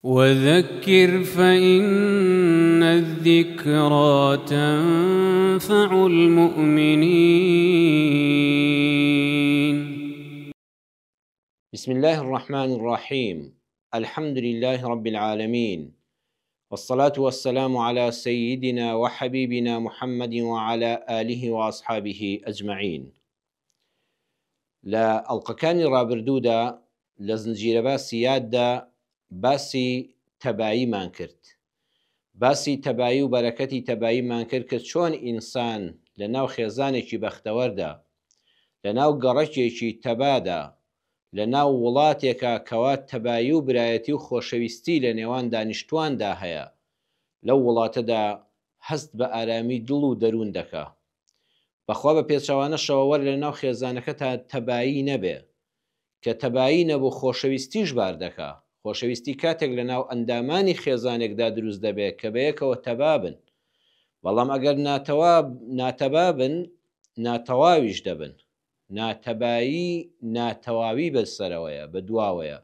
وذكر فإن الذكرى تنفع المؤمنين. بسم الله الرحمن الرحيم. الحمد لله رب العالمين، والصلاة والسلام على سيدنا وحبيبنا محمد وعلى آله وأصحابه أجمعين. لە ئەڵلقەکانی ڕابردوودا لە زنجیرە باسی یاددا باسی تەباییمان کرد، باسی تەبایی و بەرەکەتی تەباییمان کرد کە چۆن ئینسان لە ناو خێزانێکی بەختەوەردا، لە ناو گەڕەکێکی تەبادا، لە ناو وڵاتێکە کەوا تەبایی و برایەتی و خۆشەویستی لە نێوان دانیشتواندا هەیە، لەو وڵاتەدا هەست بە ئارامی دڵ و دەروون دەکا. بەخوا بە پێچەوانەشەوە وەر لە ناو خێزانەکە تا تەبایی نەبێ، کە تەبایی نەبوو خۆشەویستیش بار دەکا. خۆشەویستی کاتێک لە ناو ئەندامانی خێزانێکدا دروست دەبێت کە بەیەکەوە تەبا بن، بەڵام ئەگەر ناتەبا بن ناتەواویش دەبن. ناتەبایی ناتەواوی بەسەرەوەیە، بە دواوەیە،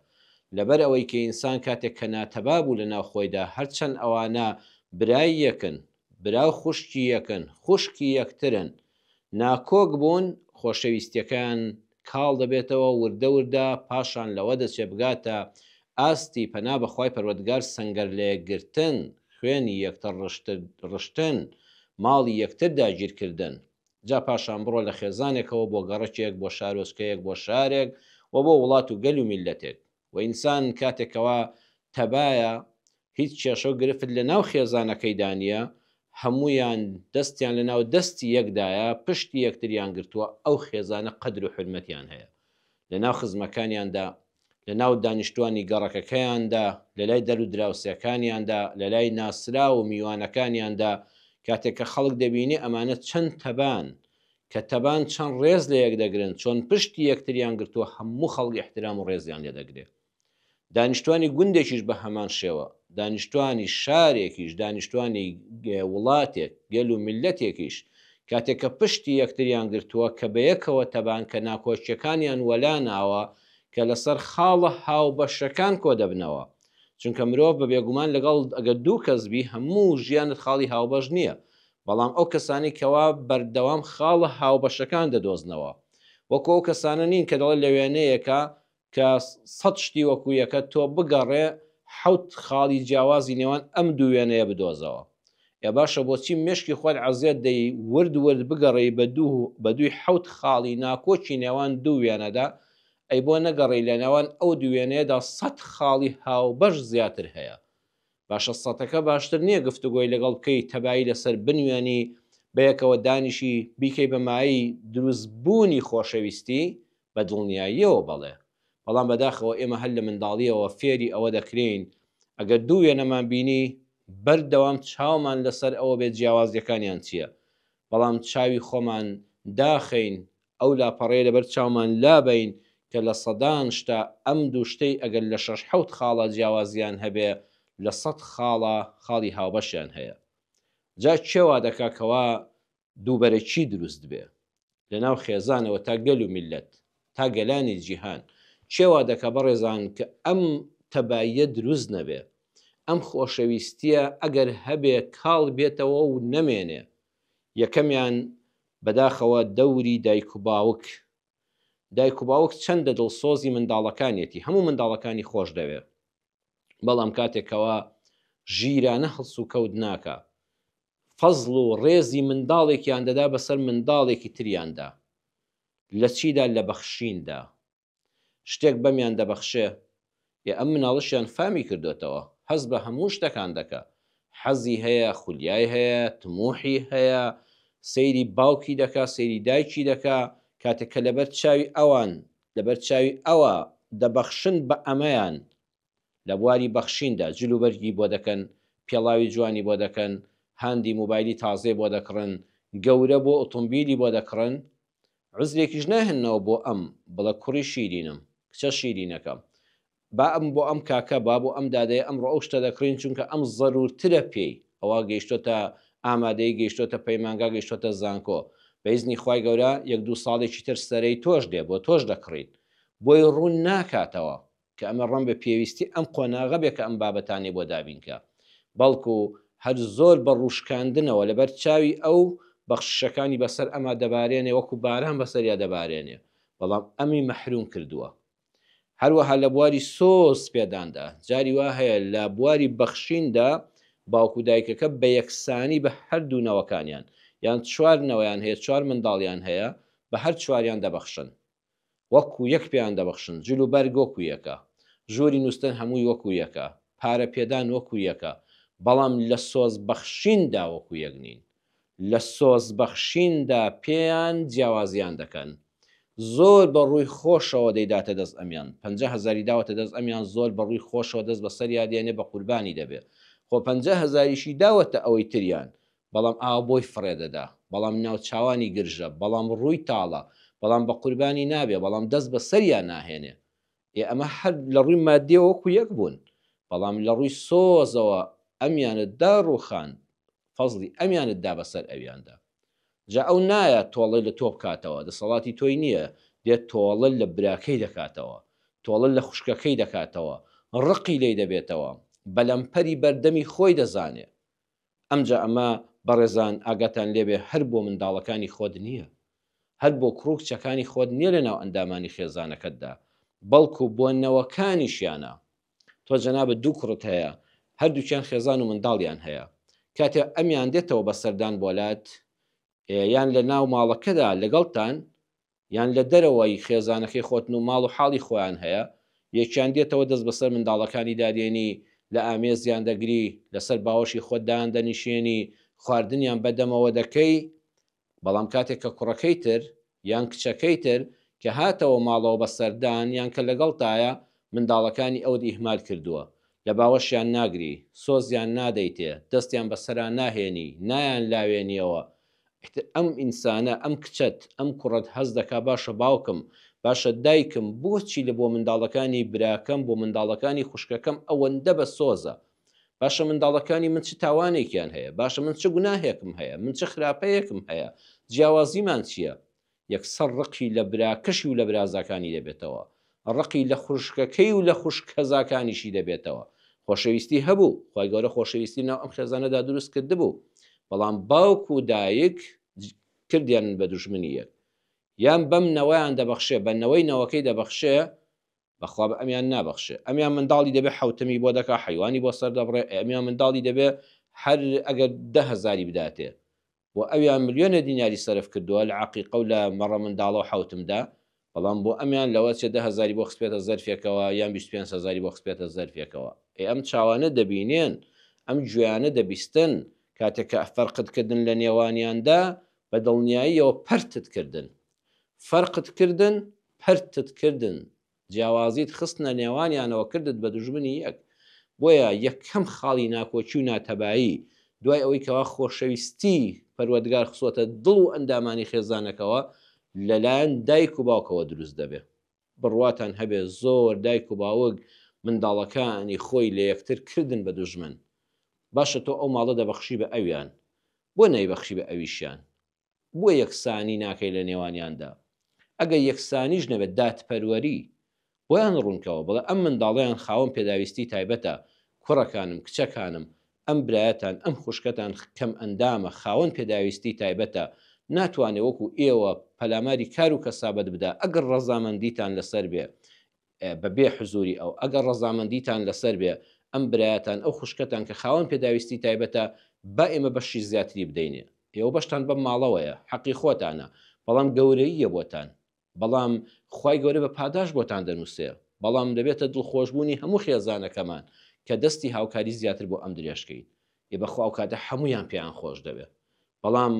لەبەر ئەوەی کە ئینسان کاتێک کە ناتەبا بوو لە ناو خۆیدا هەرچەند ئەوانە برای یەکن، براو خوشکی یەکن، خوشکی یەکترن، ناکۆک بوون، خۆشەویستیەکان کاڵ دەبێتەوە وردە وردە، پاشان لەوە دەچێ بگاتە ئاستی پەنا بەخوای پەروەردگار سەنگەر لە یەکگرتن، خوێنی یەکتر ڕشتن، ماڵی یەکتر داگیرکردن. جا پاشان بڕۆ لە خێزانێکەوە بۆ گەڕەکێک، بۆ شارۆچکەیەک، بۆ شارێک و بۆ وڵات و گەل و میلەتێک. و ئینسان کاتێکەوە تەبایە، هیچ کێشە و گرفت لە ناو خێزانەکەی دانیە، هەمویان دەستیان لە ناو دەستی یەکدایە، پشتی یەکتریان گرتووە، ئەو خێزانە قەدر و حورمەتیان هەیە لە ناو خزمەکانیاندا، لە ناو دانیشتوانی گەڕەکەکەیاندا، لە لای دەر و دراوسەکانیاندا، لە لای ناسرا و میوانەکانیاندا. کاتێک کە خەڵک دەبینی ئەمانە چەند تەبان، کە تەبان چەند ڕێز لە یەک دەگرن، چۆن پشتی یەکتریان گرتووە، هەموو خەڵک احترام و ڕێزیان لێ دەگرێت. دانیشتوانی گوندێکیش بە هەمان شێوە، دانیشتوانی شارێکیش، دانیشتوانی وڵاتێک، گەل و میلەتێکیش کاتێک کە پشتی یەکتریان گرتووە کە بەیەکەوە تەبان، کە ناکۆچیەکانیان وەلا ناوە، کە لەسەر خاڵە هاوبەشەکان کۆ دەبنەوە. چونکە مرۆڤ بە بێگومان لەگەڵ ئەگەر دوو کەسبی هەموو ژیانت خاڵی هاوبەش نییە، بەڵام ئەو کەسانی کەوا بەردەوام خاڵە هاوبەشەکان دەدۆزنەوە، وەکو ئەو کەسانە نین کە دەڵێ لەوێنەیەکە کە 100 شتی وەکو یەکە تۆ بگەڕێ 7 خاڵی جیاوازی نێوان ئەم دوو وێنەیە بدۆزەوە. یا باشە بۆچی مشکی خۆت عەزیەت دەی ورد بگەڕێی بە دووی 7 خاڵی ناکۆچی نێوان دوو وێنەدا، ئەی بۆ نەگەڕی لە نێوان ئەو دوو وێنەیەدا 100 خاڵی هاوبەش زیاتر هەیە. باشە 100ەکە باشتر نییە گفتوگۆی لەگەڵ بکەی تەبایی لەسەر بنوێنی بەیەکەوە دانیشی بیکەی بەمایی دروستبوونی خۆشەویستی بە دڵنیاییەوە بەڵێ. بەڵام بەداخەوە ئێمە هەر لە منداڵیەوە فێری ئەوە دەکرین ئەگەر دوو وێنەمان بینی بەردەوام چاومان لەسەر ئەوە بێت جیاوازیەکانیان چییە، بەڵام چاوی خۆمان داخەین، ئەو لاپەڕەیە لەبەر چاومان لابین کە لە سەدان شتا ئەم دوو شتەی ئەگەر لە 6-7 خاڵە جیاوازیان هەبێ لە 100 خاڵی هاوبەشیان هەیە. جا چێوا دەکاکەوە دووبەرەکی دروست بێ لە ناو خێزانەوە تا گەل و میلەت، تا گەلانی جیهان. چێوا دەکا بەڕێزان کە ئەم تەباییە دروست نەبێ، ئەم خۆشەویستیە ئەگەر هەبێ کاڵ بێتەوە و نەمێنێ. یەکەمیان بەداخەوە دەوری دایک و باوک. دایک و باوک چەندە دڵسۆزی منداڵەکانیەتی، هەموو منداڵەکانی خۆش دەوێت، بەڵام کاتێکەوە ژیرانە هەڵس و کەوت ناکە، فەزڵ و ڕێزی منداڵێکیان دەدا بەسەر منداڵێکی تریاندا. لە چیدا؟ لە بەخشیندا. شتێک بەمیان دەبەخشێ، ئەم مناڵشیان فامی کردوێتەوە، حەز بە هەموو شتەکان دەکە، حەزی هەیە، خولیای هەیە، تموحی هەیە، سەیری باوکی دەکا، سەیری دایکی دەکا. کاتێک کە لەبەر چاوی ئەوان، لەبەر چاوی ئەوە دەبەخشن بە ئەمەیان، لە بواری بەخشیندا جلوبەرگی بۆ دەکەن، پێڵاوی جوانی بۆ دەکەن، هاندی موبایلی تازێ بۆ دەکڕن، گەورە بۆ ئۆتۆمبیلی بۆ دەکڕن. عزلێکیش ناهێنەوە بۆ ئەم، بڵە کوڕی شیرینم، کچە شیرینەکەم، با ئەم بۆ ئەم کاکە، با بۆ ئەم دادەیە ئەمڕۆ ئەو شتە دەکڕین چونکە ئەم زەرورترە پێی. ئەوە گەیشتۆتە ئامادەی، گەیشتۆتە پەیمانگا، گەیشتۆتە زانکۆ. بەئیزنی خوای گەورە 1-2 ساڵێکی تر سەرەی تۆش دێ، بۆ تۆش دەکڕین، بۆی ڕوون ناکاتەوە. کە ئەمە ڕەم بە پێویستی ئەم قۆناغە بێ کە ئەم بابەتانی بۆ دابینکە بەڵکو هەر زۆر بە ڕوشکاندنەوە لەبەر چاوی ئەو بەخشەکانی بەسەر ئەمە دەبارێنێ وەکو باران بەسەریا دەبارێنێ بەڵام ئەمی مەحروم کردووە هەروەها لە بواری سۆز پێداندا جاری وا هەیە لە بواری بەخشیندا باوکو دایکەکە بە یەکسانی بە هەردوو نەوەکانیان یان چوارنەوەیان هەیە چوار منداڵیان هەیە بە هەر چواریان دەبەخشن وەکو یەک پێیان دەبەخشن جل و بەرگ وەکو یەکە ژووری نووسن هەمووی وەکو یەکە پارە پێدان وەکو یەکە بەڵام لە سۆز بەخشیندا وەکو یەک نین لە سۆز بەخشیندا پێیان جیاوازیان دەکەن زۆر بە ڕووی خۆشەوە دەیداتە دەست ئەمیان 50,000 داوەتە دەست ئەمیان زۆر بە ڕووی خۆشەوە دەست بەسەر یادێنێ بە قوربانی دەبێت خۆ 50,000شی داوەتە ئەوەی تریان بەڵام ئاوا بۆی فڕێدەدا بەڵام ناوچاوانی گرژە بەڵام ڕووی تاڵە بەڵام بە قوربانی نابێ بەڵام دەست بە سەریان ناهێنێ ئەمە هەر لە ڕووی مادیەوە وەکو یەک بوون بەڵام لە ڕووی سۆزەوە ئەمیانتدا ڕووخاند فەزلی ئەمیانتدا بەسەر ئەویاندا جا ئەو نایە تۆڵە لە تۆ بکاتەوە دەسەڵاتی تۆی نییە دێت تۆڵە لە براکەی دەکاتەوە تۆڵە لە خوشکەکەی دەکاتەوە ڕقی لی دەبێتەوە بەلەمپەری بەردەمی خۆی دەزانێ ئەمجا ئەمە بەڕێزان ئاگاتان لێبێ هەر بۆ منداڵەکانی خۆت نییە هەر بۆ کڕوکچەکانی خۆت نییە لە ناو ئەندامانی خێزانەکەتدا بەڵکو بۆ نەوەکانیشیانە تۆ جەنابەت دوو کوڕت هەیە هەردووکیان خێزان و منداڵیان هەیە کاتێ ئەمیان دێتەوە بە سەردان بۆلات یان لە ناو ماڵەکەدا لەگەڵتان یان لە دەرەوەی خێزانەکەی خۆتن و ماڵ و حاڵی خۆیان هەیە یەکیان دێتەوە دەست بەسەر منداڵەکانی دادێنی لە ئامێزیان دەگری لەسەر باوەشی خۆتدان دەنیشێنی خواردنیان بەدەمەوە دەکەی بەڵام کاتێک کە کوڕەکەی تر یان کچەکەی تر کە هاتەوە ماڵەوە بە سەردان یان کە لەگەڵتایە منداڵەکانی ئەوت ئیهمال کردووە لە باوەشیان ناگری سۆزیان نادەیتێ دەستیان بەسەران ناهێنی نایان لاوێنیەوە ئەم ئینسانە ئەم کچەت ئەم کوڕەت هەز دەکا باشە باوکم باشە دایکم بۆچی لە بۆ منداڵەکانی براکەم بۆ منداڵەکانی خوشکەکەم ئەوەندە بە سۆزە باشە منداڵەکانی من چ تاوانێکیان هەیە باشە من چ گوناهێکم هەیە من چ خراپەیەکم هەیە جیاوازیمان چییە یەکسەر ڕقی لە براکەشی و لە برازاکانی دەبێتەوە ڕقی لە خوشکەکەی و لە خوشکەزاکانیشی دەبێتەوە خۆشەویستی هەبوو خی گەورە خۆشەویستی ناو ئەم خێزانەدا دروست کرد بوو بەڵام باوک و دایک کردیان بە دوژمنی یەک یان بەم نەوەیان دەبەخشێ بە نەوەی نەوەکەی دەبەخشێ بەخوا بە ئەمیان نابەخشێ ئەمیان منداڵی دەبێ حوتمی بۆ دەکا حیوانی بۆ سەر دەبڕێ ئەمیان منداڵی دەبێ هەر ئەگەر 10,000 بداتێ بۆ ئەویان ملیۆنە دیناری سەرف کردووە لە عەقیقە و لە مەڕە منداڵە و حوتمدا بەڵام بۆ ئەمیان لەوە چێ 10,000 بۆ خسپێتە زەرفێکەوە یان 25,000 بۆ خسپێتە زەرفێکەوە ئەم چاوانە دەبینێن ئەم گوێیانە دەبیستن کاتێککە فەرقتکردن لە نێوانیاندا بە دڵنیاییەوە پەرتتکردن فەرقتکردن پەرتتکردن جیاوازیت خستنە نێوانیانەوە کردت بە دوژمنی یەک بۆیە یەکەم خاڵی ناکۆچی و ناتەبایی دوای ئەوەی کەوا خۆشەویستی پەروەردگار خسۆتە دڵ و ئەندامانی خێزانەکەەوە لەلایەن دایک و باوکەوە دروست دەبێ بڕواتان هەبێ زۆر دایک و باوک منداڵەکانی خۆی لە یەکتر کردن بە دوژمن باشە تۆ ئەو ماڵە دەبەخشی بە ئەویان بۆ نەیبەخشی بە ئەویشیان بۆ یەکسانی ناکەی لە نێوانیاندا ئەگە یەکسانیش نەبێت دادپەروەری بۆیان ڕوونکەوە بڵێ ئەم منداڵیان خاوەن پێداویستی تایبەتە کوڕەکانم کچەکانم ئەم برایەتان ئەم خوشکەتان کەم ئەندامە خاوەن پێداویستی تایبەتە ناتوانێت وەکو ئێوە پەلاماری کار و کەسابەت بدا ئەگەر ڕەزامەندیتان لەسەر بێ بەبێ حزوری ئەو ئەگەر ڕەزامەندیتان لەسەر بێ ئەم برایەتان ئەو خوشکەتان کە خاوەن پێداویستی تایبەتە با ئێمە بەشی زیاتری بدەینێ ئێوە بەشتان بەم ماڵەوەیە حەقی خۆتانە بەڵام گەورەییە بۆتان بەڵام خی گەورە بە پاداش بۆتان دەنووسێ بەڵام دەبێتە دڵخۆشببوونی هەموو خێزانەکەمان کە دەستی هاوکاری زیاتر بۆ ئەم درێژکەین ێ بەخوا و کاتە هەمویان پێیان خۆش دەبێت بەڵام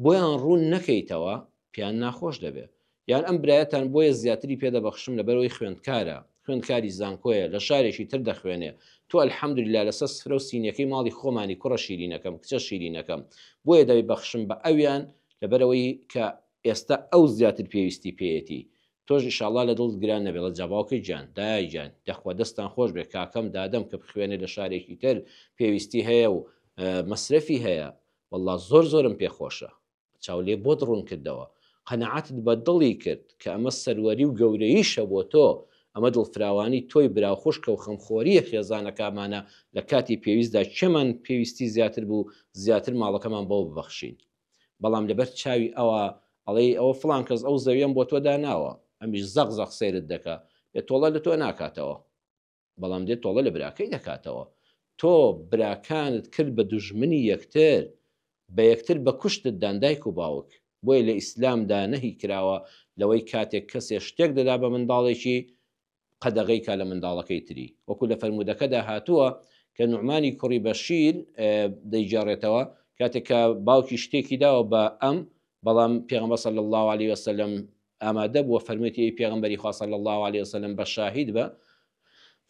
بۆیان ڕوون نەکەیتەوە پێیان ناخۆش دەبێت یان ئەم برایەتان بۆیە زیاتری پێدەبەخشم لەبەرەوەی خوێندکارە خوێندکاری زانکۆیە لە شارێکی تر دەخوێنێ تۆ ئەلحەمدوللا لەسەر سفرە و سینەکەی ماڵی خۆمانی کوڕە شیرینەکەم کچە شیرینەکەم بۆیە دەوی بەخشم بە ئەویان لەبەرەوەی کە ئێستا ئەو زیاتر پێویستی پێیەتی تۆش ئیشاڵڵا لە دڵت گران نەبێت لە جااوکەی جان دایجان دەخوا دەستان خۆش بێ کاکەم دادەم کە بخوێنێ لە شارێکی تر پێویستی هەیە و مەسرەفی هەیە والله زۆرم پێخۆشە چاولێ بۆت ڕوون کردەوە قەنەعەتت بە دڵی کرد کە ئەمە سەروەری و گەورەییشە بۆ تۆ ئەمە دڵفراوانی تۆی براوخۆشکە و خەمخۆریە خێزانەکانمانە لە کاتی پێویستدا چێمان پێویستی زیاتر بوو زیاتر ماڵەکەمان بەوە ببەخشین. بەڵام لەبەر چاوی ئەوە ئەڵێ ئەوە فڵان کەس ئەو زەویان بۆ تۆ داناوە، ئەمیش زەق زەق سەیرت دەکا، تۆڵە لە تۆ ناکاتەوە، بەڵام دێت تۆڵە لە براکەی دەکاتەوە. تۆ براکانت کرد بە دوژمنی یەکتر، بە یەکتر بە کوشتت دایک و باوک. بۆیە لە ئیسلامدا نەهی کراوە لەوەی کاتێک کەسێ شتێک دەدا بە منداڵێکی قەدەغەی کا لە منداڵەکەی تری. وەکو لە فەرمودەکەدا هاتووە کە نوعمانی کوڕی بەشیر دەیجارێتەوە کاتێک کە باوکی شتێکی داوە بە ئەم، بەڵام پێغەمبەر صلی الله عليه وسلم ئامادە بووە فەرموویەتی ئەی پێغەمبەری خوا صلی الله عليه وسلم بە شاهید بە،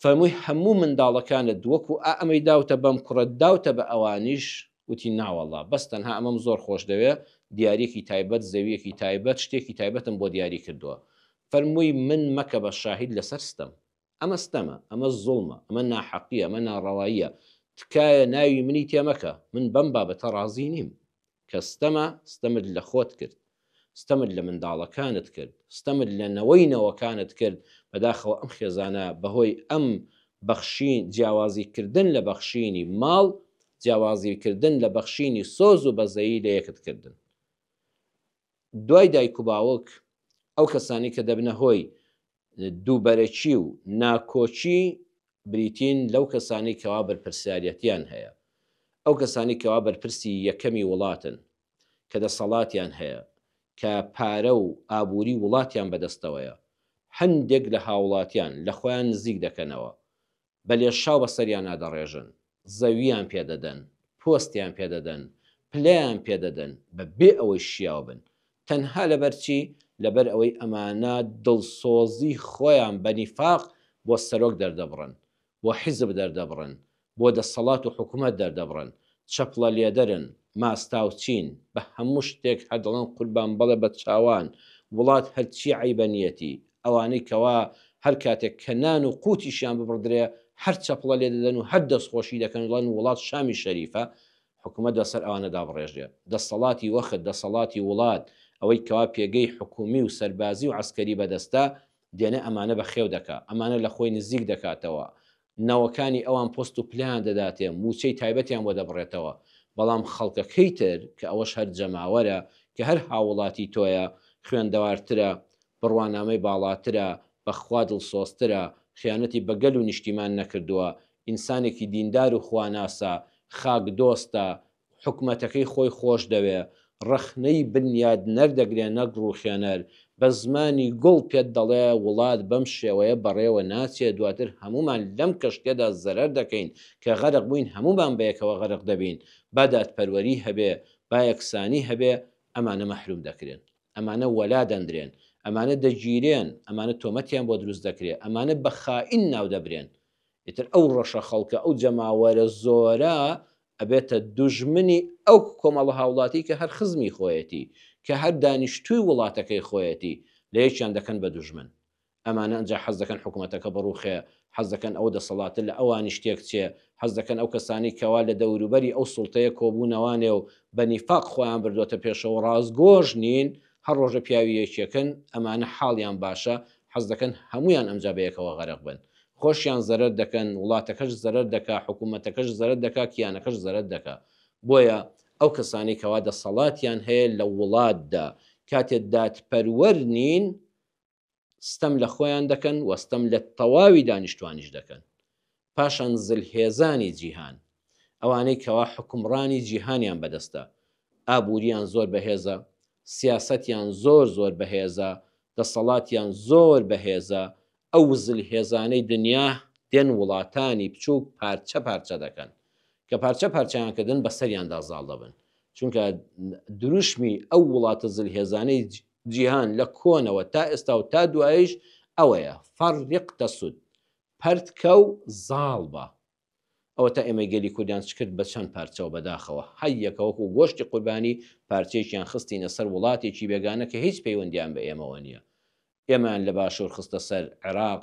فەرمووی هەموو منداڵەکانت وەکو ئەمەی داوتە بەم کوڕت داوتە بە ئەوانیش، وتی ناوەڵڵا بەس تەنها ئەمەم زۆر خۆش دەوێ، دیارێکی تایبەت زەویەکی تایبەت شتێکی تایبەتم بۆ دیاری کردووە. فەرمووی من مەکە بە شاهید لەسەر ستەم، ئەمە ستەمە، ئەمە زوڵمە، ئەمە ناحەقیە، ئەمە ناڕەواییە، تکایە ناوی منی تێمەکە، من بەم بابەتە ڕازی نیم. کە ستەمە ستەمت لە خۆت کرد، ستەمت لە منداڵەکانت کرد، ستەمت لە نەوەینەوەکانت کرد، بەداخەوە ئەم خێزانە بەهۆی ئەم بەخشین جیاوازیکردن لە بەخشینی ماڵ، جیاوازیکردن لە بەخشینی سۆز و بەزەیی لە یەکتکردن. دوای دایک و باوک ئەو کەسانی کە دەبنە هۆی دووبەرەکی و ناکۆچی بریتین لەو کەسانی کەوا بەرپرسیارەتیان هەیە، ئەو کەسانی کەوا بەرپرسی یەکەمی وڵاتن، کە دەسەڵاتیان هەیە، کە پارە و ئابووری وڵاتیان بەدەستەوەیە، هەندێک لە هاوڵاتیان لە خۆیان نزیک دەکەنەوە، بە لێشاو بەسەریان نادەڕێژن، زەویان پێدەدەن، پۆستیان پێدەدەن، پلیان پێدەدەن، بەبێ ئەوەی شیاو بن، تەنها لەبەرچی لەبەر ئەوەی ئەمانە دڵسۆزی خۆیان بە نیفاق بۆ سەرۆک دەردەبڕن، بۆ حیزب دەردەبڕن، بۆ دەسەڵات و حکوومەت دەردەبڕن، چەپڵە لێدەرن، ماستاوچین، بە هەموو شتێک هەردەڵن قوربان بەڵێ بە چاوان، وڵات هەرچی عیبەنیەتی، ئەوانەی کەوا هەر کاتێک کە نان و قوتیشیان ببڕدرێ هەر چەپڵە لێ دەدەن و هەر دەستخۆشی دەکەن وڵان وڵات شامی شەریفە، حکوومەت لەسەر ئەوانەدا بڕێژێ. دەسەڵاتی وەخت، دەسەڵاتی وڵات، ئەوەی کەوا پێگەی حکومی و سەربازی و عسکەری بەدەستا دێنە ئەمانە بە خێو دەکا، ئەمانە لە خۆی نزیک دەکاتەوە، ناوەکانی ئەوان پۆست و پلیان دەداتێ، موچەی تایبەتیان بۆ دەبڕێتەوە. بەڵام خەڵکەکەی تر کە ئەوەش هەر جەماوەرە، کە هەر هاوڵاتی تۆیە، خوێندەوارترە، بڕوانامەی باڵاترە، بەخوا دڵسۆزترە، خیانەتی بەگەل و نیشتیمان نەکردووە، ئینسانێکی دیندار و خواناسە، خاک دۆستە، حکومەتەکەی خۆی خۆش دەوێ، ڕەخنەی بنیاد نەردەگرێ نەک ڕووخێنەر، بە زمانی گوڵ پێت دەڵێ وڵات بەم شێوەیە بەڕێوە ناچێت، دواتر هەمومان لەم کەشتێدا زەرەر دەکەین کە غەرق بووین، هەمومان بەیەکەوە غەرق دەبین. با دادپەروەری هەبێ، با یەکسانی هەبێ، ئەمانە مەحروم دەکرێن، ئەمانە وەلا دەندرێن، ئەمانە دەگیرێن، ئەمانە تۆمەتیان بۆ دروست دەکرێت، ئەمانە بە خائین ناو دەبرێن. ئیتر ئەو ڕەشە خەڵکە ئەو جەماوەرە زۆرە ئەبێتە دوژمنی ئەو کۆمەڵە هاوڵاتی کە هەر خزمی خۆیەتی، کە هەر دانیشتووی وڵاتەکەی خۆیەتی، لە یەکیان دەکەن بە دوژمن. ئەمانە ئەنجا حەز دەکەن حکوومەتەکە بەڕووخێ، حەز دەکەن ئەو دەسەڵاتە لە ئەوانی شتێک چێ، حەز دەکەن ئەو کەسانی کەوا لە دەوروبەری ئەو سوڵتەیە کۆبوونەوانێ و بە نیفاق خۆیان بردوۆتە پێشەوە ڕازگۆژ نین، هەر ڕۆژە پیاوی یەکێکن، ئەمانە حاڵیان باشە، حەز دەکەن هەمویان ئەمجا بەیەکەوە غەرق بن. خۆشیان زەرەر دەکەن، وڵاتەکەش زەرەر دەکا، حکوومەتەکەش زەرەر دەکا، کیانەکەش زەرەر دەکا. بۆیە ئەو کەسانی کەوا دەسەڵاتیان هەیە لە وڵاتدا کاتێک دادپەروەر نین، ستەم لە خۆیان دەکەن و ستەم لە تەواوی دانیشتوانیش دەکەن. پاشان زلهێزانی جیهان، ئەوانەی کەوا حکومڕانی جیهانیان بەدەستە، ئابووریان زۆر بەهێزە، سیاسەتیان زۆر زۆر بەهێزە، دەسەڵاتیان زۆر بەهێزە، ئەو زلهێزانەی دنیا دێن وڵاتانی بچووک پارچە پارچە دەکەن، کە پارچە پارچەیانکردن بەسەریاندا زاڵ دەبن، چونکە دروشمی ئەو وڵاتە زلهێزانەی جیهان لە کۆنەوە تا ئێستا و تا دوایش ئەوەیە فەڕق تەسود، پەرتکە و زاڵ بە. ئەوە تا ئێمە گەلی کوردیان کرد بە چەند پارچەوە بەداخەوە، هەیەکەوەکو گۆشتی قوربانی پارچێکیان خستینە سەر وڵاتێکی بێگانە کە هیچ پەیوەندیان بە ئێمەوە نییە. ئێمان لە باشوور خستە سەر عێراق،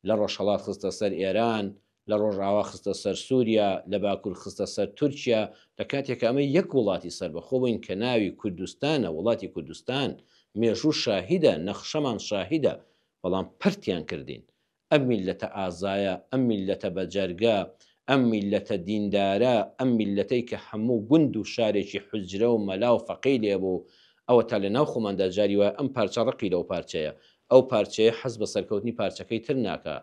لە ڕۆژهەڵات خستە سەر ئێران، لە ڕۆژئاوا خستە سەر سووریا، لە باکوور خستە سەر تورکیا، لە کاتێک ئەمە یەک وڵاتی سەربەخۆ بووین کە ناوی کوردستانە، وڵاتی کوردستان، مێژوو شاهیدە، نەخشەمان شاهیدە، بەڵام پرتیان کردین. ئەم میلەتە ئازایە، ئەم میلەتە بەجەرگە، ئەم میلەتە دیندارە، ئەم میلەتەی کە هەموو گوند و شارێکی حجرە و مەلا و فەقی لێبوو، ئەوە تا لە ناو خۆماندا جاری وایە ئەم پارچە ڕقی لەو پارچەیە، ئەو پارچەیە حەز بە سەرکەوتنی پارچەکەی تر ناکە،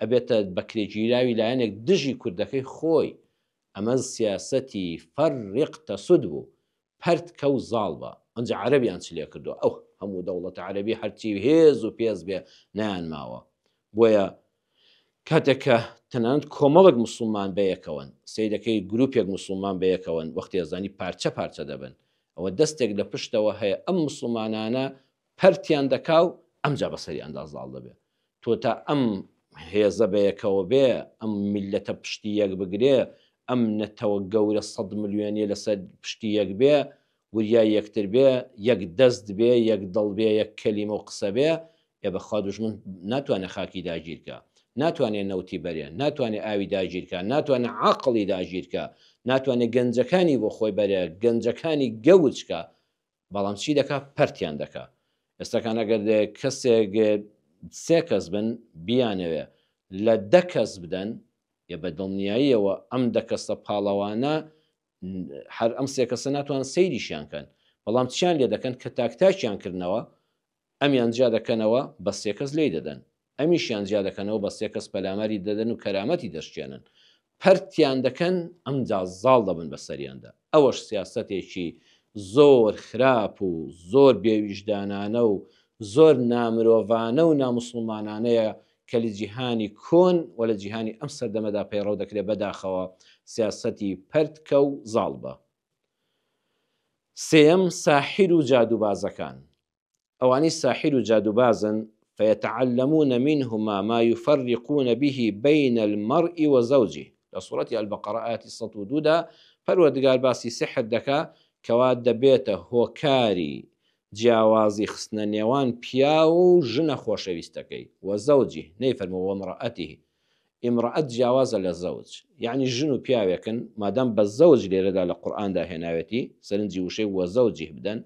ئەبێتە بەکرێگیراوی لایەنێک دژی کوردەکەی خۆی. ئەمە سیاسەتی فەرق تەسود بوو، پەرت کەو زاڵ بە. ئەنجە عەرەبیان چ لێ کردووە، ئەو هەموو دەوڵەتە عەرەبی هەرچی هێز و پێز بێ نیان ماوە. بۆیە کاتێککە تەنانەت کۆمەڵک موسڵمان بەیەکەوەن، سەیدەکەی گروپێک موسڵمان بەیەکەوەن، وەختی ئەزانی پارچە پارچە دەبن، ئەوە دەستێک لە پشتەوە هەیە ئەم موسڵمانانە پەرتیان دەکا و ئەمجا بەسەریاندا زاڵ دەبێت. تۆ تا ئەم هێزە بەیەکەوە بێ، ئەم میلەتە پشتی یەک بگرێ، ئەم نەتەوە گەورە 100 ملیۆنیە لەسەر پشتی یەک بێ، وریای یەکتر بێ، یەک دەست بێ، یەک دڵ بێ، یەک کەلیمە و قسە بێ، ێ بەخوا دوژمن ناتوانێت خاکی داگیرکە، ناتوانێت نەوتی بەرێ، ناتوانێت ئاوی داگیرکە، ناتوانێت عاقڵی داگیرکە، ناتوانێت گەنجەکانی بۆ خۆی بەرێ، گەنجەکانی گەوچکە، بەڵام چی دەکا؟ پەرتیان دەکا. ئێستاکان ئەگەر کەسێک 3 کەس بن بیانەوێ لە 10 کەس بدەن، یە بە دڵنیاییەوە ئەم 10 کەسە پاڵەوانە هەر ئەم 3 کەسە ناتوان سەیریشیان کەن، بەڵام چیان لێ دەکەن کە تاکتاکیان کردنەوە ئەمیان جیا دەکەنەوە بە 3 کەس لێی دەدەن، ئەمیشیان جیا دەکەنەوە بە 3 کەس پەلامەری دەدەن و کەرامەتی دەشتێنن، پەرتیان دەکەن، ئەمجا زاڵ دەبن بە سەریاندا. ئەوەش سیاسەتێکی زۆر خراپ و زۆر بێویژدانانە و زۆر نامرۆڤانە و ناموسڵمانانەیە کە لە جیهانی کۆن و لە جیهانی ئەم سەردەمەدا پەیڕەو دەکرێت بەداخەوە سیاسەتی پەرتکە و زاڵ بە. سێەم ساحیر و جادوبازەکان. ئەوانەی ساحیر و جادوبازن فيتعلمون منهما ما يفرقون به بين المرء وزوجه. لە سوورەتی ئەلبەقەرە ئاەتی 102دا پەروەردگار باسی سحر دەکا کەوا دەبێتە هۆکاری جیاوازی خستنە نێوان پیا و ژنە خۆشەویستەکەی وە زەوجی نەیفەرمووە وەمرەئەتیه. ئیمرەئەت جیاوازە لە زەوج، یعنی ژن و پیاوێکن مادام بە زەوج لێرەدا لە قورئاندا هێناوێتی سەرنجی وشەی وە زەوجی بدەن،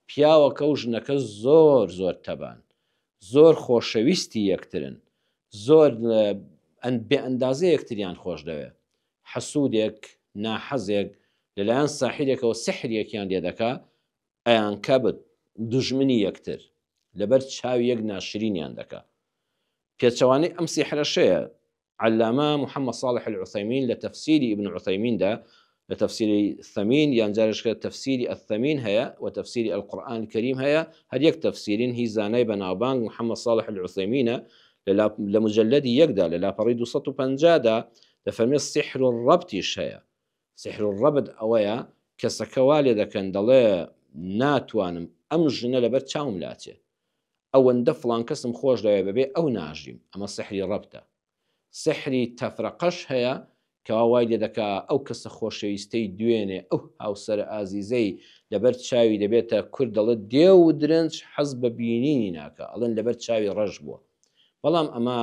پیاوەکە و ژنەکە زۆر زۆر تەبان، زۆر خۆشەویستی یەکترن، زۆر بێ ئەندازە یەکتریان خۆش دەوێت. حەسوودێک ناحەزێک لەلایەن ساحیرێکەوە سحرێکیان لێ دەکا ئەیان کە بە دوژمنی یەکتر لەبەر چاوی یەک ناشرینیان دەکا. پێچەوانەی ئەم سیحرەشەیە علامە محەممەد صالح العوثەیمین لە تەفسیری ابن عوثەیمیندا لە تەفسیری ثەمین یان جارشکە تەفسیری الثەمین هەیە و تەفسیری القورئان الکەریم هەیە، هەر یەک تەفسیرین هی زانای بەناوبانگ محەممەد صالح العوثەیمینە لە مجلدی یەکدا لە لاپەڕی 250دا دەفەرمێت السحر الرەبتیش هەیە. سحر الرەبت ئەوەیە کەسەکە وا لێ دەکەن دەڵێ ناتوانم ئەم ژنە لەبەر چاوم لاچێ، ئەوەندە فڵان کەسم خۆش دەوێ بەبێ ئەو ناژیم، ئەمە سحری ڕەبتە. سحری تەفرەقەش هەیە کەوا وای لێ دەکا ئەو کەسە خۆشەویستەی دوێنێ ئەو هاوسەر ئازیزەی لەبەر چاوی دەبێتە کورد دەڵێت دێ و درنج حەز بە بینینی ناکە، ئەڵێن لەبەر چاوی ڕەش بووە. بەڵام ئەمە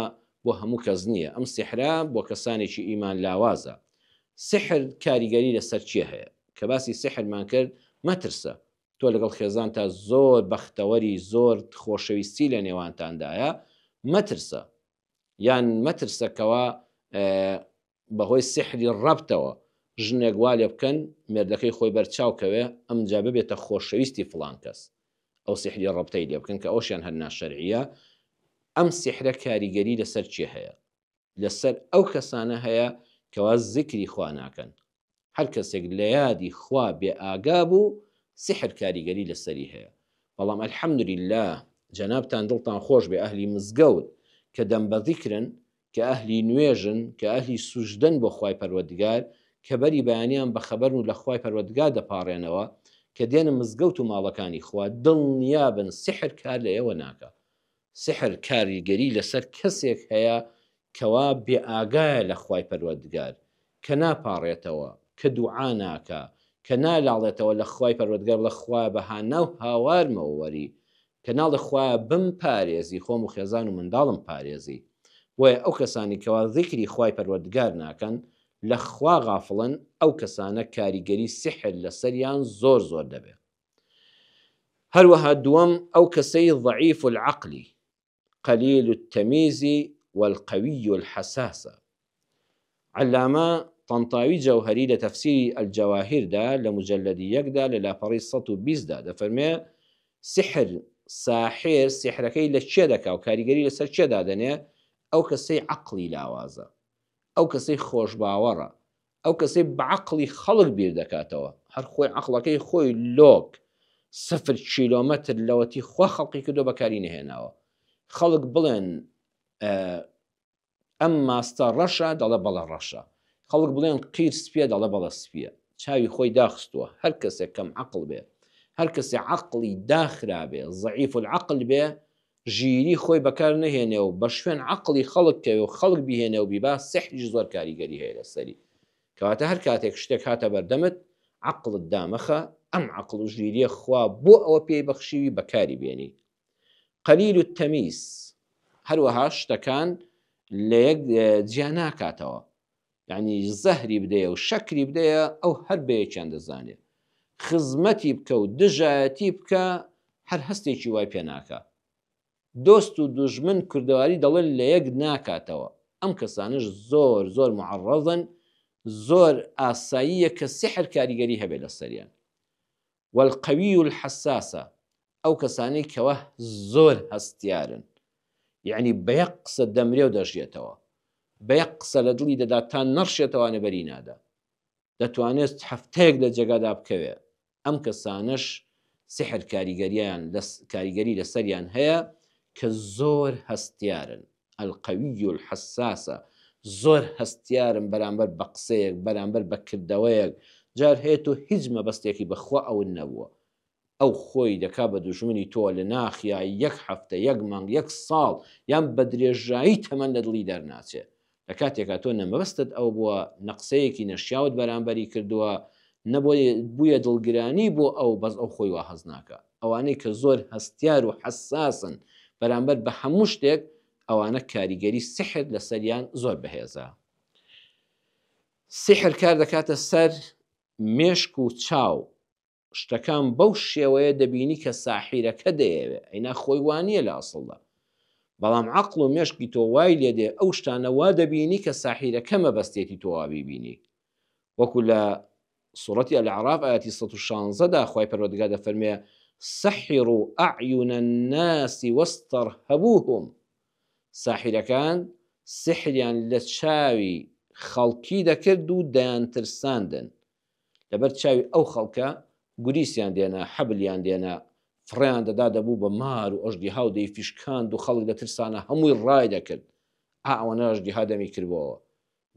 بۆ هەموو کەس نییە، ئەم سحرا بۆ کەسانێکی ئیمان لاوازە. سحر کاریگەری لەسەر چیە هەیە؟ کە باسی سحرمان کرد مەترسە، تۆ لەگەڵ خێزان تا زۆر بەختەوەری زۆر خۆشەویستی لە نێوانتاندایە مەترسە، یان مەترسەکەوە بەهۆی سحری ڕەبتەوە ژنێک وا لێ بکەن مێردەکەی خۆی بەرچاوکەوێ ئەمجا ببێتە خۆشەویستی فڵان کەس، ئەو سحری ڕەبتەی لێ بکەن کە ئەوشیان هەر ناشەرعیە. ئەم سحرە کاریگەری لەسەر چیە هەیە؟ لەسەر ئەو کەسانە هەیە کەوا زیکری خوا ناکەن. هەر کەسێک لە یادی خوا بێ ئاگا بوو سحر کاریگەری لەسەری هەیە. بەڵام ئەلحەمدولیلا جەنابتان دڵتان خۆش بێ ئەهلی مزگەوت کە دەم بە ذیکرن، کە ئەهلی نوێژن، کە ئەهلی سوژدەن بۆ خوای پەروەردگار، کە بەری بەیانیان بە خەبەر و لە خوای پەروەردگار دەپاڕێنەوە، کە دێنە مزگەوت و ماڵەکانی خوا دڵنیابن سحر کار لە ئێوە ناکە. سحر کاریگەری لەسەر کەسێک هەیە کەوا بێ ئاگایە لە خوای پەروەردگار، کە ناپاڕێتەوە، کە دوعا ناکە، کە نالاڵێتەوە لە خوای پەروەردگار لە خوا بەهانە و هاوارمەوەری، کە ناڵە خوا بم پارێزی خۆم و خێزان و منداڵم پارێزی. وایە ئەو کەسانی کەوا ذیکری خوای پەروەردگار ناکەن لە خوا غافڵن، ئەو کەسانە کاریگەری سحر لەسەریان زۆر زۆر دەبێت. هەروەها دووەم ئەو کەسەی ضعیف العەقلی قەلیل التەمیزی والقوي الحساسة. علامة طنطاوي جوهري لتفسير الجواهر دا لمجلدي يقدا للاپەڕی 120 دا دەفەرمێ سحر ساحر سحرەکەی لە چێ دەکا و کاریگەری لەسەر چێدا دەنێ ئەو کەسەی عەقڵی لاوازە، ئەو کەسەی خۆش باوەڕە، ئەو کەسەی بە عەقڵی خەڵک بیر دەکاتەوە، هەر خۆی عەقڵەکەی خۆی لۆک 0 کیلۆمەتر لەوەتی خوا خەڵقی کردو بەکاری نەهێناوە. خەڵک بڵێن ئەم ماستە ڕەشە دەڵێ بەڵە ڕەشە، خەڵک بڵێن قیر سپیە دەڵێ بەڵە سپیە، چاوی خۆی داخستووە. هەر کەسێک کەم عەقڵ بێ، هەر کەسێ عەقڵی داخرا بێ، ضەعیف العەقڵ بێ، ژیری خۆی بەکار نەهێنێ و بە شوێن عەقڵی خەڵک کەوێ و خەڵک بیهێنێ و بیبا سحریش زۆر کاریگەری هەیە لەسەری. کەواتە هەر کاتێک شتێک هاتە بەردەمت عەقڵت دامەخە، ئەم عەقڵ و ژیریە خوا بۆ ئەوە پێی بەخشیوی بەکاری بێنی. قەلیل التەمیز هەروەها شتەکان لە یەک جیا ناکاتەوە، یعنی زەهری بدەیە و شەکری بدەیە ئەو هەر بەیەکیان دەزانێت. خزمەتی بکە و دژایەتی بکە هەر هەستێکی وای پێ ناکە. دۆست و دوژمن کوردەواری دەڵێن لە یەک ناکاتەوە. ئەم کەسانش زۆر زۆر معەڕەضن، زۆر ئاساییە کە سحر کاریگەری هەبێت لەسەریان. والقەوی الحەساسە ئەو کەسانەی کەوە زۆر هەستیارن، یعنی بە یەک قسە دەمرێ و دەژێتەوە، بە یەک قسە لە دڵی دەدا تا نەڕشێتەوانە بەری نادا، دەتوانێت هەفتەیەک لە جێگادا بکەوێ. ئەم کەسانش سحر کاریگەری لەسەریان هەیە کە زۆر هەستیارن. القەوی الحەساسە زۆر هەستیارن بەرامبەر بە قسەیەک، بەرامبەر بە کردەوەیەک. جار هەیە و هیچ مەبەستێکی بەخوا ئەون نەبووە، ئەو خۆی دەکا بە دوژمنی تۆ لە ناخیا 1 هەفتە، 1 مانگ، 1 ساڵ یان بە درێژایی تەمەن لە دڵی دەرناچێت. لە کاتێکا تۆ نەمەبەستت ئەو بووە، نەقسەیەکی نەشیاوت بەرامبەری کردووە، بوویە دڵگرانی بۆ ئەو بەس ئەو خۆی وا حەز ناکە. ئەوانەی کە زۆر هەستیار و حەساسن بەرامبەر بە هەموو شتێک، ئەوانە کاریگەری سحر لەسەریان زۆر بەهێزە. سحر کار دەکاتە سەر مێشک و چاو. شتەکان بەو شێوەیە دەبینی کە ساحیرەکە دەیەوێ، ئەینا خۆی وانییە لە ئەسڵدا، بەڵام عەقڵ و مێشکی تۆ وای لێدێ ئەو شتانە وا دەبینی کە ساحیرەکە مەبەستێتی تۆ وا بیبینی. وەکو لە سوڕەتی الأعراف ئاەتی 116 دا خوای پەروەردگار دەفەرمێ سەحروا ئەعیون الناس واستەرهەبوهم. ساحیرەکان سحریان لە چاوی خەڵکی دەکرد و دەیانترساندن، لەبەر چاوی ئەو خەڵکە گوریسیان دێنە، حەبلیان دێنە، فڕیان دەدا دەبوو بە مار و ئەژدیها و دەی فیشکاند و خەڵک دەترسانە هەمووی ڕای دەکرد. ئەوەنە ئەژدیها دەمی کردبەوە،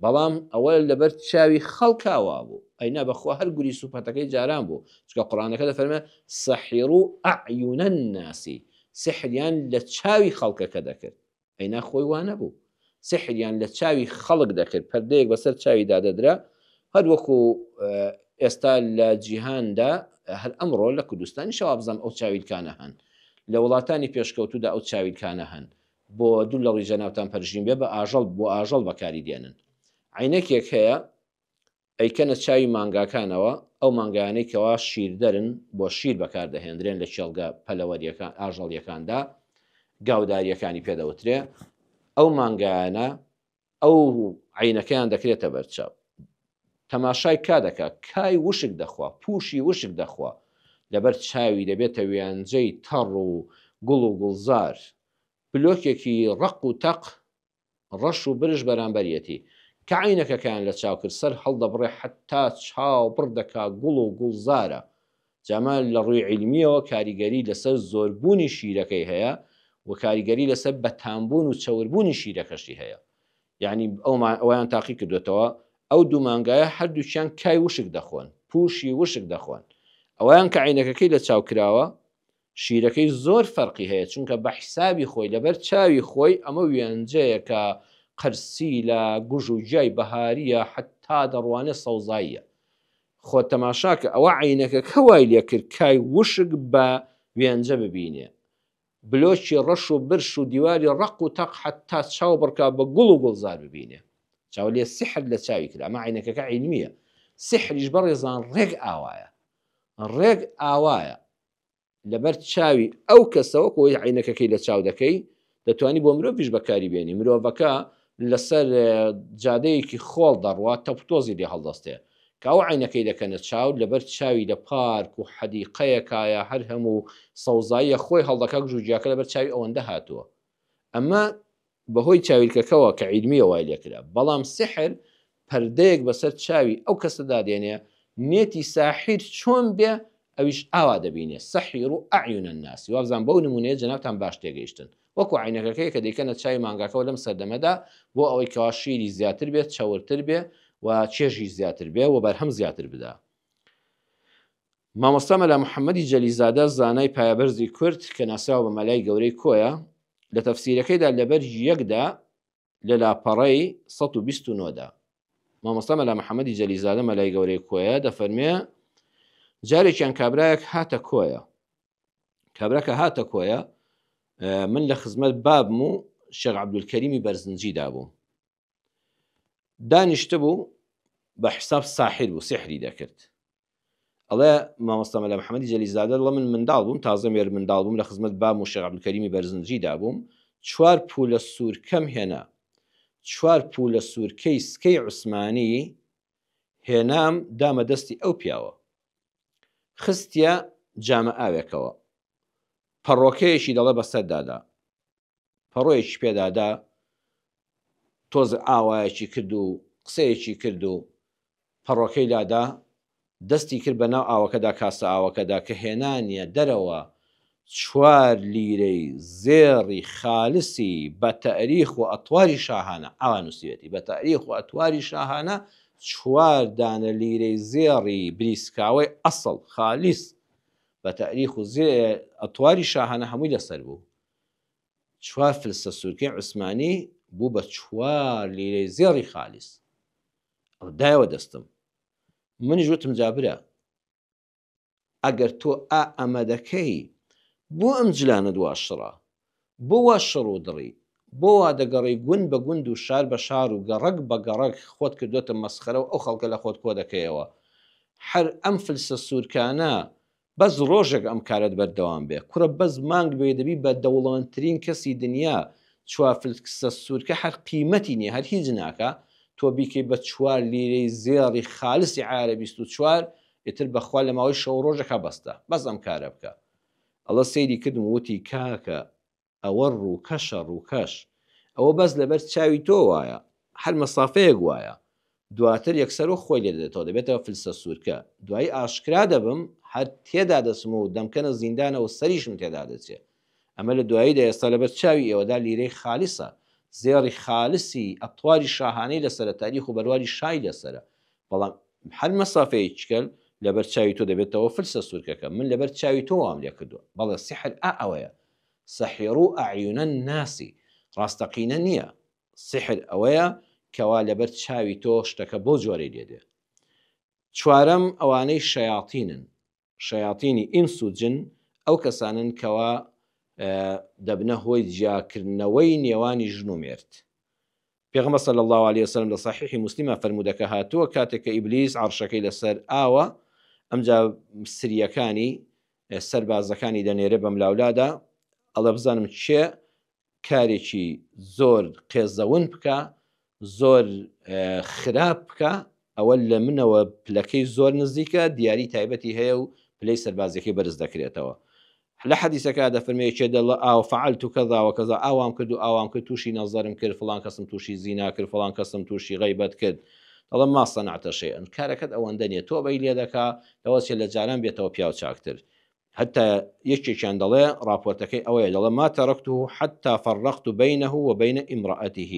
بەڵام ئەوە لەبەر چاوی خەڵکاوا بوو. ئەینا بەخوا هەر گوری سوپەتەکەی جاران بوو، چکە قورئانەکە دەفەرمێ سەحروا ئەعیون الناس، سحریان لە چاوی خەڵکەکە دەکرد. ئەینا خۆی وانە بوو، سحریان لە چاوی خەڵک دەکرد، پەردەیەک بەسەر چاویدا دەدرا. هەر وەکو ئێستا لە جیهاندا هەر ئەمڕۆ لە کوردستانی شەوا بزانم ئەو چاویلکانە هەن، لە وڵاتانی پێشکەوتوودا ئەو چاویلکانە هەن، بۆ دوو لە ڕیژە ناوتان پەرژین بێ بە ئاژەڵ بۆ ئاژەڵ بەکاری دێنن. عینەکێک هەیە ئەیکەنە چاوی مانگاکانەوە، ئەو مانگانەی کەوا شیردەرن بۆ شیر بەکاردەهێنرێن لە چێڵگە پەلەوەریەکان ئاژەڵیەکاندا، گاوداریەکانی پێدەوترێ. ئەو مانگایانە ئەو عینەکەیان دەکرێتە بەرچاو، تەماشای کا دەکات، کای وشک دەخوا، پوشی وشک دەخوا، لەبەر چاوی دەبێتە وێنجەی تەڕ و گوڵ و گوڵزار، بلۆکێکی ڕق و تەق، ڕەش و برش بەرامبەرەتی. کە عینەکەکان لە چاو کرد سەر هەڵدەبڕێ حتا چاو بڕ دەکا، گوڵ و گوڵزارە. جامان لە ڕووی عیلمیەوە کاریگەری لەسەر زۆربوونی شیرەکەی هەیە و کاریگەری لەسەر بەتامبوون و چەوربوونی شیرەکەشی هەیە. یعنی ئەویان تاقی کردوێتەوە ئەو دوو مانگایە هەردووچیان کای وشک دەخۆن، پوشی وشک دەخۆن. ئەویان کە عینەکەکەی لە چاو کراوە شیرەکەی زۆر فەرقی هەیە، چونکە بە حیسابی خۆی لەبەر چاوی خۆی ئەمە وێنجەیە کە قەرسی لە گوژ و جای بەهاریە حتا دەڕوانێ سەوزاییە. خۆ تەماشاکە ئەوە عینەکەکە وای لێ کرد کای وشک بە وێنجە ببینێ، بلۆکی ڕەش و برش و دیواری ڕق و تەق حتا چاو بڕکا بە گوڵ و گوڵزار ببینێ. چاو لێ سحر لە چاوی کرد. ئەمە عینەکەکە عیلمیە. سحریش بەڕێزان ڕێک ئاوایە، ڕێک ئاوایە لەبەر چاوی ئەو کەسەوە کۆی عینەکەکەی لە چاو دەکەی دەتوانی بۆ مرۆڤیش بەکاری بێنی. مرۆڤەکە لەسەر جادەیەکی خۆڵ دەڕوات تەپتۆزی لێ هەڵدەستێ کە ئەو عینەکەی دەکەنە چاو لەبەر چاوی لە پارک و حەدیقەیەکایە هەر هەموو سەوزاییە خۆی هەڵدەکە ژووجیاکە لەبەر چاوی ئەوەندە هاتووە. ئەمە بەهۆی چاویلکەکەەوە کە عیلمیە وای لێکرا. بەڵام سحر پەردەیەک بەسەر چاوی ئەو کەسەدا دێنێ نێتی ساحیر چۆن بێ ئەویش ئاوا دەبینێ. سەحیر و ئەعیونە الناسی. وابزان بەو نمونەیە جەنابتان باش تێگەیشتن. وەکو عینەکەکەی کە دەیکەنە چاوی مانگاکەەوە لەم سەردەمەدا بۆ ئەوەی کەوا شیری زیاتر بێت، چاورتر بێ و چێژی زیاتر بێ و بەرهەم زیاتر بدا. مامۆستا مەلا محەممەدی جەلیزادە زانای پایەبەرزی کورد کە ناسراوە بە مەلای گەورەی کۆیە لە تەفسیرەکەیدا لەبەر یەکدا لە لاپەڕەی 129دا مامۆستا مەلا محەممەدی جەلیزادە مەلای گەورەی کۆیە دەفەرمێ جارێکیان کابرایەک هاتە کۆیە. کابراکە هاتە کۆیە من لە خزمەت بابم و شێخ عەبدولکەریمی بەرزنجیدا بووم. دانیشتە بوو بە حساب ساحیر بوو، سحری دەکرد. ئەڵێ مامۆستا مەلا محەممەدی جەلیزادە دڵە من منداڵ بووم، تازە مێر منداڵ بووم، لە خزمەت بابم و شێخ عەبدولکەریمی بەرزنجیدا بووم. 4 پولە سوورکەم هێنا، 4 پولە سوورکەی سکەی عوسمانی هێنام دامە دەستی ئەو پیاوە. خستیە جامە ئاوێکەوە، پەڕۆکەیەکی دەڵێ بەسەردادا، پەڕۆیەکی پێدادا، تۆزە ئاوایەکی کرد و قسەیەکی کرد و پەڕۆکەی لادا، دەستی کرد بە ناو ئاوەکەدا، کاسە ئاوەکەدا کە هێنانیە دەرەوە 4 لیرەی زێڕی خالسی بە تەریخ و ئەتواری شاهانە. ئاوا نووسێتی بە تەریخ و ئەتواری شاهانە 4 دانە لیرەی زێڕی بریسکاوەی ئەسڵ خالیس بە تەریخ و ئەتواری شاهانە هەمووی لەسەر بوو. 4 فلسە سوورکەی عوسمانی بوو بە 4 لیرەی زێڕی خالیس. دایەوە دەستم، منیش وتم جابرە ئەگەر تۆ ئەمە دەکەی بۆ ئەم جلانە دواشڕە، بۆ وا شەڕ و دڕی، بۆ وا دەگەڕی گوند بە گوند و شار بە شار و گەڕک بە گەڕک خۆت کردوتە مەسخەرە و ئەو خەڵکە لە خۆت کۆ دەکەیەوە. هەر ئەم فلسە سوورکانە بەس ڕۆژێک ئەم کارت بەردەوام بێ، کوڕە بەس مانگ بێ دەبی بە دەوڵەمەندترین کەسی دنیا 4 فلسە سوورکە هەر قیمەتی نییە، هەر هیچ ناکە، تۆ بیکەی بە 4 لیرەی زێڕی خالسی عارە 24 ئیتر بەخوا لە ماوەی شەو ڕۆژێکە بەستە، بەس ئەم کارە بکە. ئەڵە سەیری کردم وتی کاکە ئەوە ڕووکەشە ڕووکەش، ئەوە بەس لەبەر چاوی تۆ وایە، هەر مەسافەیەک وایە، دواتر یەکسەر و خۆی لێ دێتەوە، دەبێتەوە فلسە سوورکە. دوایی ئاشکرا دەبم هەر تێدا دەچم و دەمکەنە زیندانە و سەریشم تێدا دەچێت. ئەمە لە دواییدا ئێستا لەبەر چاوی ئێوەدا لیرەی خالیسە، زێڕی خالسی ئەتواری شاهانەی لەسرە، تاریخ و بەرواری شای لەسرە. بەڵام هەر مەسافەیە چکەل لەبەر چاوی تۆ دەبێتەوە فلسە سوورکەکە. من لەبەر چاوی تۆ وام لێ کردووە. بەڵێ سحر ئەوەیە، سەحیر و ئەعیونە الناسی، ڕاستەقینە نییە. سحر ئەوەیە کەوا لەبەر چاوی تۆ شتەکە بۆ جۆرەی لێدێ. چوارەم ئەوانەی شەیاطینن، شەیاطینی ئینس و جن، ئەو کەسانن کەوا دەبنە هۆی جیاکردنەوەی نێوانی ژن و مێرد. پێغەمبەر صلی الله عليه وسلم لە صحیحی موسلیمە فەرموودەکە هاتووە کاتێک کە ئیبلیس عەرشەکەی لەسەر ئاوە، ئەمجا سریەکانی سەربازەکانی دەنێرە بەم لاولادا، ئەڵە بزانم چێ کارێکی زۆر قێزەون بکە، زۆر خراپ بکە، ئەوە لە منەوە پلەکەی زۆر نزیکە، دیاری تایبەتی هەیە و پلەی سەربازەکەی بەرز دەکرێتەوە. لە حەدیثەکە دەفەرمێ چێ دەڵە ئاو فعلت کەذا وکەذا، ئاوام کرد و ئاوام کرد، تووشی نەزەرم کرد، فڵان کەسم تووشی زینا کرد، فڵان کەسم تووشی غەیبەت کرد. دەڵێ ما صەنعتە شەیئەن، کارەکەت ئەوەندە نییە، تۆ بەی لێ دەکا لەوە چێ لە جاران بێتەوە پیاو چاکتر. حتى یەکێکیان دەڵێ راپۆرتەکەی ئەوەیە، دەڵێ ما تەرەکته حتى فرقت بينه وبين امرأته،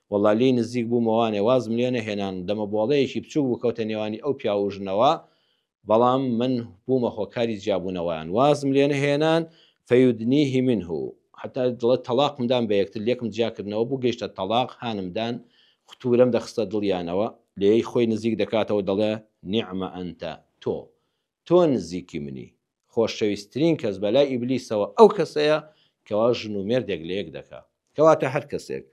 والله لێی نزیک بوومەوانێ وازم لێ نەهێنان، دەمەبواڵەیەکی بچوو بوو کەوتە نێوانی ئەو پیا و ژنەوە، بەڵام من بوومە هۆکاری جیابوونەوەیان، وازم لێ نەهێنان فەیودنیه منه، حتى دڵێت تەلاقمدان بە یەکتر، لێکم جیاکردنەوە بوو گەیشتە تەلاق، هانمدان ختورەم دەخستە دڵیانەوە، لێی خۆی نزیک دەکاتەوە، دەڵێ نیعمە ئەنتە، تۆ نزیکی منی، خۆشەویستترین کەس بەلای ئیبلیسەوە ئەو کەسەیە کەوا ژن و مێردێک لە یەک دەکا. کەواتە هەر کەسێک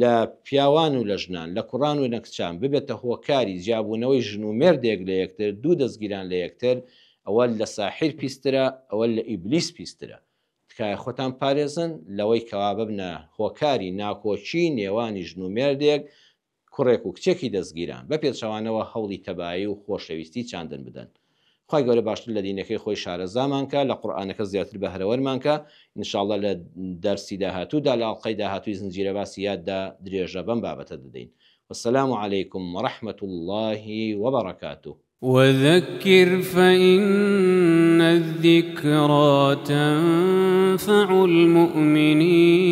لە پیاوان و لە ژنان، لە کوڕان و نەکچان ببێتە هۆکاری جیابوونەوەی ژن و مێردێک لە یەکتر، دوو دەستگیران لە یەکتر، ئەوە لە ساحیر پیسترە، ئەوە لە ئیبلیس پیسترە. کە خۆتان پارێزن لەوەی کەوا ببنە هۆکاری ناکۆچی نێوانی ژن و مێردێک کوڕێک و کچێکی دەستگیران بە پێچەوانەوە هەوڵی تەبایی و خۆشەویستی چاندن بدەن. خی گەورە باشتر لە دینەکەی خۆی شارەزامانکە لە قورئانەکە زیاتر بەهرەوەرمانکە ئینشاءڵڵا لە دەرسی داهاتوودا لە ئاڵلقەی داهاتووی زنجیرە باسی یاددا درێژە بەم بابەتە دەدەین. والسلام عليكم ورحمة الله وبركاته. وذكر فإن الذكرى تنفع المؤمنين